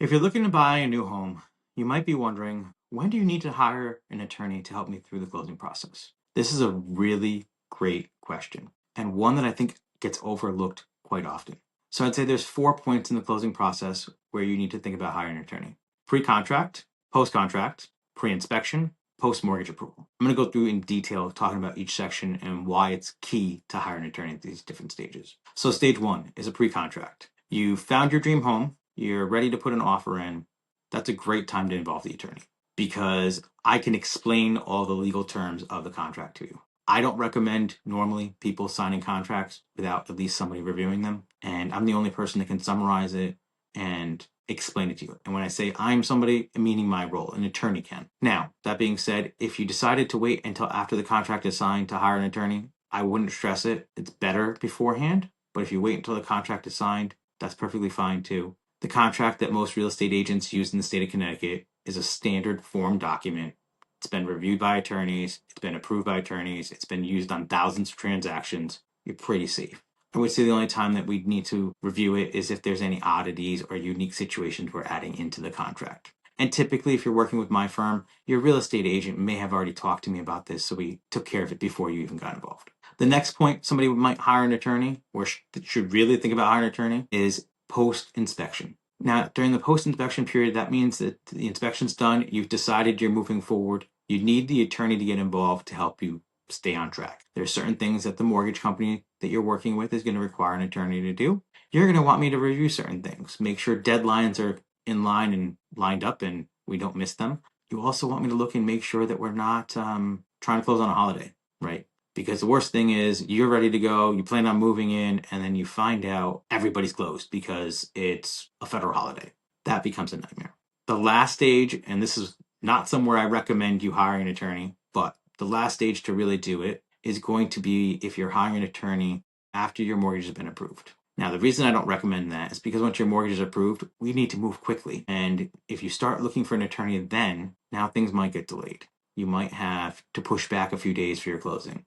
If you're looking to buy a new home, you might be wondering, when do you need to hire an attorney to help me through the closing process? This is a really great question, and one that I think gets overlooked quite often. So I'd say there's 4 points in the closing process where you need to think about hiring an attorney: pre-contract, post-contract, pre-inspection, post-mortgage approval. I'm going to go through in detail talking about each section and why it's key to hire an attorney at these different stages. So stage one is a pre-contract. You found your dream home, you're ready to put an offer in. That's a great time to involve the attorney because I can explain all the legal terms of the contract to you. I don't recommend normally people signing contracts without at least somebody reviewing them. And I'm the only person that can summarize it and explain it to you. And when I say I'm somebody, meaning my role, an attorney can. Now, that being said, if you decided to wait until after the contract is signed to hire an attorney, I wouldn't stress it. It's better beforehand. But if you wait until the contract is signed, that's perfectly fine too. The contract that most real estate agents use in the state of Connecticut is a standard form document. It's been reviewed by attorneys, it's been approved by attorneys, it's been used on thousands of transactions. You're pretty safe. I would say the only time that we'd need to review it is if there's any oddities or unique situations we're adding into the contract. And typically, if you're working with my firm, your real estate agent may have already talked to me about this, so we took care of it before you even got involved. The next point somebody might hire an attorney or should really think about hiring an attorney is post-inspection. Now, during the post-inspection period, that means that the inspection's done, you've decided you're moving forward. You need the attorney to get involved to help you stay on track. There's certain things that the mortgage company that you're working with is going to require an attorney to do. You're going to want me to review certain things, make sure deadlines are in line and lined up and we don't miss them. You also want me to look and make sure that we're not trying to close on a holiday, right? Because the worst thing is you're ready to go, you plan on moving in, and then you find out everybody's closed because it's a federal holiday. That becomes a nightmare. The last stage, and this is not somewhere I recommend you hiring an attorney, but the last stage to really do it is going to be if you're hiring an attorney after your mortgage has been approved. Now, the reason I don't recommend that is because once your mortgage is approved, we need to move quickly. And if you start looking for an attorney then, now things might get delayed. You might have to push back a few days for your closing.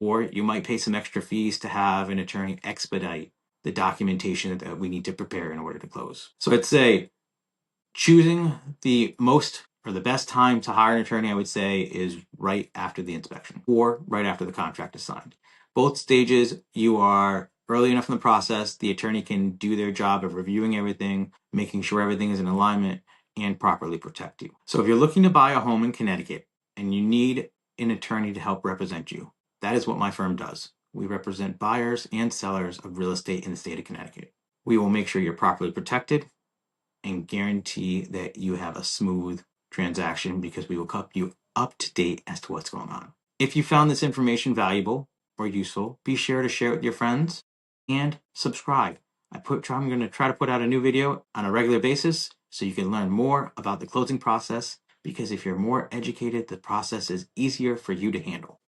Or you might pay some extra fees to have an attorney expedite the documentation that we need to prepare in order to close. So I'd say choosing the most or the best time to hire an attorney, I would say, is right after the inspection or right after the contract is signed. Both stages, you are early enough in the process, the attorney can do their job of reviewing everything, making sure everything is in alignment, and properly protect you. So if you're looking to buy a home in Connecticut and you need an attorney to help represent you, that is what my firm does. We represent buyers and sellers of real estate in the state of Connecticut. We will make sure you're properly protected and guarantee that you have a smooth transaction because we will keep you up to date as to what's going on. If you found this information valuable or useful, be sure to share it with your friends and subscribe. I'm going to try to put out a new video on a regular basis so you can learn more about the closing process, because if you're more educated, the process is easier for you to handle.